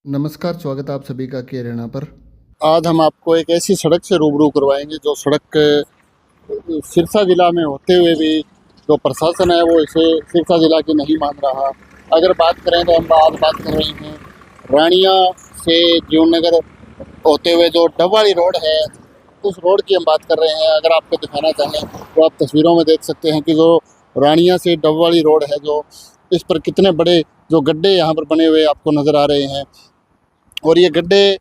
नमस्कार, स्वागत है आप सभी का के हरियाणा पर। आज हम आपको एक ऐसी सड़क से रूबरू करवाएंगे जो सड़क सिरसा जिला में होते हुए भी जो प्रशासन है वो इसे सिरसा जिला की नहीं मान रहा। अगर बात करें तो हम आज बात कर रहे हैं रानिया से जीवननगर होते हुए जो डबवाली रोड है, उस रोड की हम बात कर रहे हैं। अगर आपको दिखाना चाहें तो आप तस्वीरों में देख सकते हैं कि जो रानिया से डबवाली रोड है, जो इस पर कितने बड़े जो गड्ढे यहाँ पर बने हुए आपको नज़र आ रहे हैं। और ये गड्ढे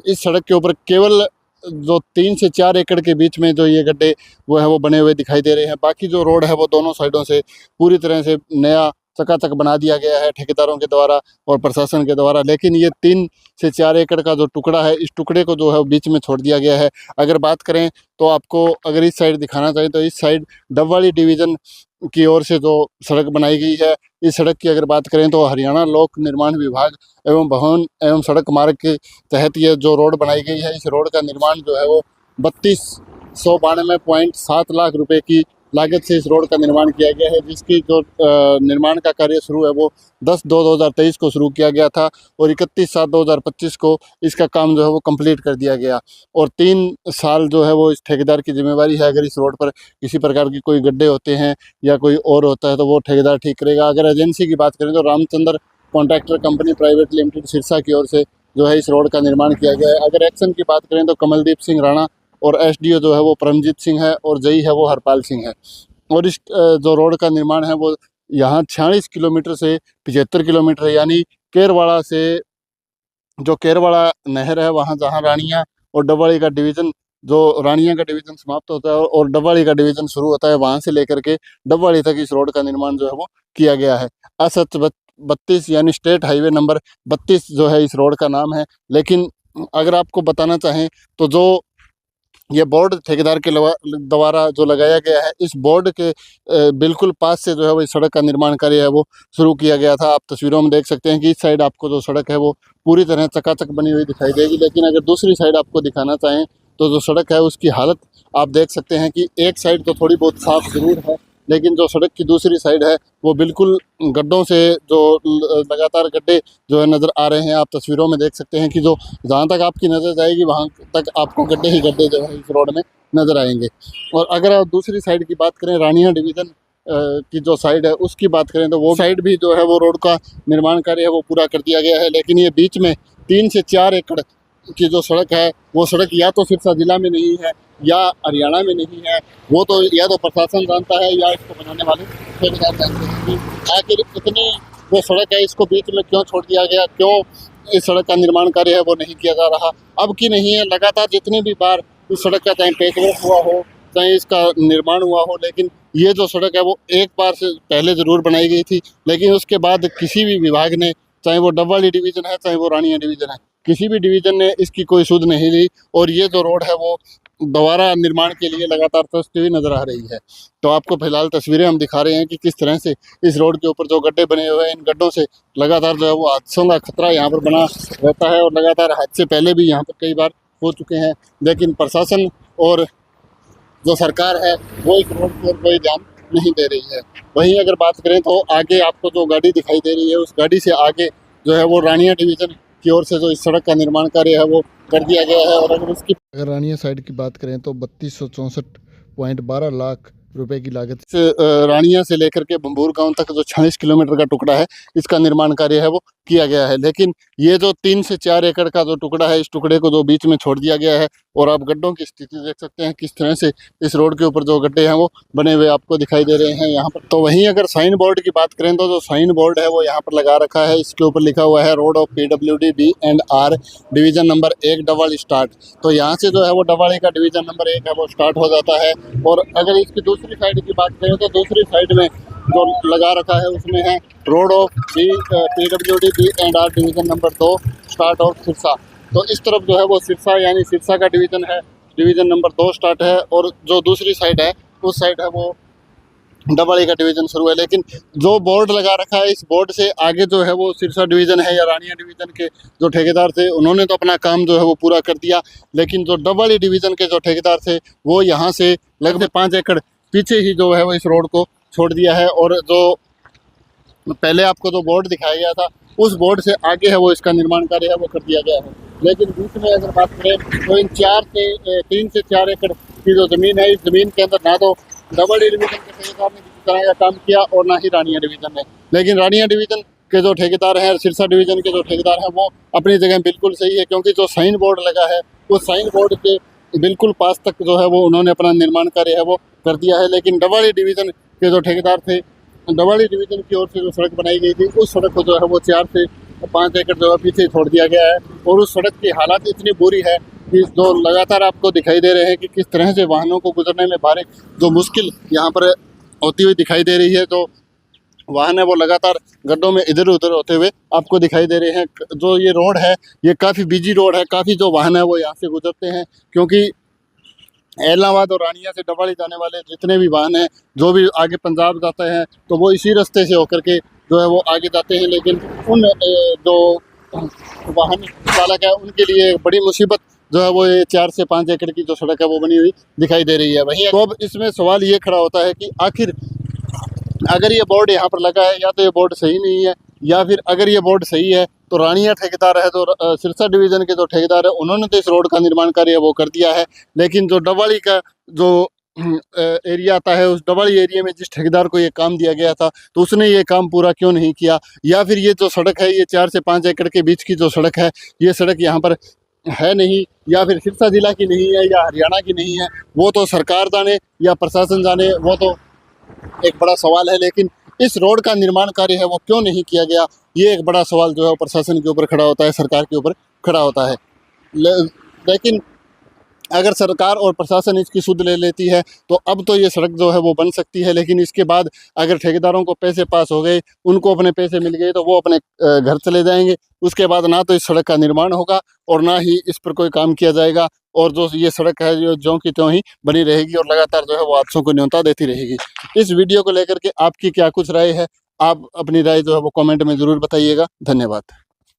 इस सड़क के ऊपर केवल जो 3 से 4 एकड़ के बीच में जो ये गड्ढे वो है वो बने हुए दिखाई दे रहे हैं। बाकी जो रोड है वो दोनों साइडों से पूरी तरह से नया चकाचक बना दिया गया है ठेकेदारों के द्वारा और प्रशासन के द्वारा। लेकिन ये 3 से 4 एकड़ का जो टुकड़ा है, इस टुकड़े को जो है बीच में छोड़ दिया गया है। अगर बात करें तो आपको अगर इस साइड दिखाना चाहिए तो इस साइड डबवाली डिवीज़न की ओर से जो सड़क बनाई गई है, इस सड़क की अगर बात करें तो हरियाणा लोक निर्माण विभाग एवं भवन एवं सड़क मार्ग के तहत ये जो रोड बनाई गई है, इस रोड का निर्माण जो है वो 3292.7 लाख रुपए की लागत से इस रोड का निर्माण किया गया है, जिसकी जो निर्माण का कार्य शुरू है वो 10/2/2023 को शुरू किया गया था और 31/7/2025 को इसका काम जो है वो कंप्लीट कर दिया गया। और 3 साल जो है वो इस ठेकेदार की जिम्मेवारी है। अगर इस रोड पर किसी प्रकार की कोई गड्ढे होते हैं या कोई और होता है तो वो ठेकेदार ठीक करेगा। अगर एजेंसी की बात करें तो Ramchandra contractor company private limited Sirsa की ओर से जो है इस रोड का निर्माण किया गया है। अगर एक्शन की बात करें तो कमलदीप सिंह राणा और एसडीओ जो है वो परमजीत सिंह है और जई है वो हरपाल सिंह है। और इस जो रोड का निर्माण है वो यहाँ 46 किलोमीटर से 75 किलोमीटर यानी केरवाड़ा से जो केरवाड़ा नहर है वहाँ जहाँ रानिया और डबवाली का डिवीज़न, जो रानिया का डिवीज़न समाप्त होता है और डबवाली का डिवीज़न शुरू होता है, वहाँ से लेकर के डबवाली तक इस रोड का निर्माण जो है वो किया गया है। असच 32 यानी स्टेट हाईवे नंबर 32 जो है इस रोड का नाम है। लेकिन अगर आपको बताना चाहें तो जो ये बोर्ड ठेकेदार के द्वारा जो लगाया गया है, इस बोर्ड के बिल्कुल पास से जो है वो इस सड़क का निर्माण कार्य है वो शुरू किया गया था। आप तस्वीरों में देख सकते हैं कि इस साइड आपको जो सड़क है वो पूरी तरह चकाचक बनी हुई दिखाई देगी। लेकिन अगर दूसरी साइड आपको दिखाना चाहें तो जो सड़क है उसकी हालत आप देख सकते हैं कि एक साइड तो थोड़ी बहुत साफ जरूर है, लेकिन जो सड़क की दूसरी साइड है वो बिल्कुल गड्ढों से जो लगातार गड्ढे जो है नज़र आ रहे हैं। आप तस्वीरों में देख सकते हैं कि जो जहाँ तक आपकी नज़र जाएगी वहाँ तक आपको गड्ढे ही गड्ढे जो है इस रोड में नज़र आएंगे। और अगर आप दूसरी साइड की बात करें, रानिया डिवीज़न की जो साइड है उसकी बात करें तो वो साइड भी जो है वो रोड का निर्माण कार्य है वो पूरा कर दिया गया है। लेकिन ये बीच में 3 से 4 एकड़ की जो सड़क है वो सड़क या तो सिरसा जिला में नहीं है या हरियाणा में नहीं है। वो तो या तो प्रशासन जानता है या इसको बनाने वाले ठेकेदार जानते हैं कि आखिर इतनी जो सड़क है इसको बीच में क्यों छोड़ दिया गया, क्यों इस सड़क का निर्माण कार्य है वो नहीं किया जा रहा। अब की नहीं है, लगातार जितनी भी बार इस सड़क का चाहे पेचवर्क हुआ हो चाहे इसका निर्माण हुआ हो, लेकिन ये जो सड़क है वो एक बार से पहले ज़रूर बनाई गई थी। लेकिन उसके बाद किसी भी विभाग ने, चाहे वो डबवाली डिवीज़न है चाहे वो रानिया डिवीज़न है, किसी भी डिवीज़न ने इसकी कोई सुध नहीं ली और ये जो रोड है वो दोबारा निर्माण के लिए लगातार तरसती हुई नजर आ रही है। तो आपको फिलहाल तस्वीरें हम दिखा रहे हैं कि किस तरह से इस रोड के ऊपर जो गड्ढे बने हुए हैं, इन गड्ढों से लगातार जो है वो हादसों का खतरा यहाँ पर बना रहता है और लगातार हादसे पहले भी यहाँ पर कई बार हो चुके हैं। लेकिन प्रशासन और जो सरकार है वो इस रोड पर कोई ध्यान नहीं दे रही है। वहीं अगर बात करें तो आगे आपको जो गाड़ी दिखाई दे रही है उस गाड़ी से आगे जो है वो रानिया डिवीज़न की ओर से जो इस सड़क का निर्माण कार्य है वो कर दिया गया है। और अगर रानिया साइड की बात करें तो 3264.12 लाख रुपए की लागत से रानिया से लेकर के बम्बूर गांव तक जो 46 किलोमीटर का टुकड़ा है, इसका निर्माण कार्य है वो किया गया है। लेकिन ये जो 3 से 4 एकड़ का जो टुकड़ा है, इस टुकड़े को जो बीच में छोड़ दिया गया है और आप गड्ढों की स्थिति देख सकते हैं किस तरह से इस रोड के ऊपर जो गड्ढे हैं वो बने हुए आपको दिखाई दे रहे हैं यहाँ पर। तो वहीं अगर साइन बोर्ड की बात करें तो जो साइन बोर्ड है वो यहाँ पर लगा रखा है, इसके ऊपर लिखा हुआ है road of PWD B&R division number 1 Dabwali start. तो यहाँ से जो है वो डबवाली का डिवीज़न नंबर 1 है वो स्टार्ट हो जाता है। और अगर इसकी दूसरी साइड की बात करें तो दूसरी साइड में जो लगा रखा है उसमें है road of PWD B&R division number 2 start of Sirsa. तो इस तरफ जो है वो सिरसा यानी सिरसा का डिवीज़न है, डिवीज़न नंबर 2 स्टार्ट है और जो दूसरी साइड है उस साइड है वो डबवाली का डिवीज़न शुरू है। लेकिन जो बोर्ड लगा रखा है इस बोर्ड से आगे जो है वो सिरसा डिवीज़न है या रानिया डिवीज़न के जो ठेकेदार थे उन्होंने तो अपना काम जो है वो पूरा कर दिया। लेकिन जो डबवाली डिवीज़न के जो ठेकेदार थे वो यहाँ से लगभग 5 एकड़ पीछे ही जो है वो इस रोड को छोड़ दिया है। और जो पहले आपको जो बोर्ड दिखाया गया था उस बोर्ड से आगे है वो इसका निर्माण कार्य है वो कर दिया गया है। लेकिन बीच में अगर बात करें तो इन 3 से 4 एकड़ की जो ज़मीन है, इस ज़मीन के अंदर ना तो डबल डिवीज़न के ठेकेदार ने किसी तरह का काम किया और ना ही रानिया डिवीज़न ने। लेकिन रानिया डिवीज़न के जो ठेकेदार हैं और सिरसा डिवीज़न के जो ठेकेदार हैं वो अपनी जगह बिल्कुल सही है, क्योंकि जो साइन बोर्ड लगा है उस साइन बोर्ड के बिल्कुल पास तक जो है वो उन्होंने अपना निर्माण कार्य है वो कर दिया है। लेकिन डबल डिवीज़न के जो ठेकेदार थे, डबल डिवीज़न की ओर से जो सड़क बनाई गई थी उस सड़क को जो है वो 4 से 5 एकड़ जो है पीछे छोड़ दिया गया है। और उस सड़क की हालत इतनी बुरी है कि जो लगातार आपको दिखाई दे रहे हैं कि किस तरह से वाहनों को गुजरने में भारी जो मुश्किल यहाँ पर होती हुई दिखाई दे रही है। जो वाहन है वो लगातार गड्ढों में इधर उधर होते हुए आपको दिखाई दे रहे हैं। जो ये रोड है ये काफ़ी बिजी रोड है, काफ़ी जो वाहन है वो यहाँ से गुजरते हैं, क्योंकि एलनाबाद और रानिया से डबाड़ी जाने वाले जितने भी वाहन हैं जो भी आगे पंजाब जाते हैं तो वो इसी रास्ते से होकर के जो है वो आगे जाते हैं। लेकिन उन जो वाहन चालक है उनके लिए बड़ी मुसीबत जो है वो ये 4 से 5 एकड़ की जो सड़क है वो बनी हुई दिखाई दे रही है। वहीं तो अब इसमें सवाल ये खड़ा होता है कि आखिर अगर ये बोर्ड यहाँ पर लगा है या तो ये बोर्ड सही नहीं है, या फिर अगर ये बोर्ड सही है तो रानिया ठेकेदार है, तो सिरसा डिवीज़न के जो ठेकेदार है उन्होंने तो इस रोड का निर्माण कार्य वो कर दिया है। लेकिन जो डबाड़ी का जो एरिया आता है उस डबाड़ी एरिया में जिस ठेकेदार को ये काम दिया गया था तो उसने ये काम पूरा क्यों नहीं किया, या फिर ये जो सड़क है ये 4 से 5 एकड़ के बीच की जो सड़क है ये सड़क यहाँ पर है नहीं, या फिर सिरसा जिला की नहीं है या हरियाणा की नहीं है, वो तो सरकार जाने या प्रशासन जाने, वो तो एक बड़ा सवाल है। लेकिन इस रोड का निर्माण कार्य है वो क्यों नहीं किया गया, ये एक बड़ा सवाल जो है प्रशासन के ऊपर खड़ा होता है, सरकार के ऊपर खड़ा होता है। लेकिन अगर सरकार और प्रशासन इसकी सुध ले लेती है तो अब तो ये सड़क जो है वो बन सकती है। लेकिन इसके बाद अगर ठेकेदारों को पैसे पास हो गए, उनको अपने पैसे मिल गए तो वो अपने घर चले जाएंगे। उसके बाद ना तो इस सड़क का निर्माण होगा और ना ही इस पर कोई काम किया जाएगा, और जो ये सड़क है जो ज्यों की त्यों ही बनी रहेगी और लगातार जो है वो हादसों को न्योता देती रहेगी। इस वीडियो को लेकर के आपकी क्या कुछ राय है, आप अपनी राय जो है वो कमेंट में ज़रूर बताइएगा। धन्यवाद।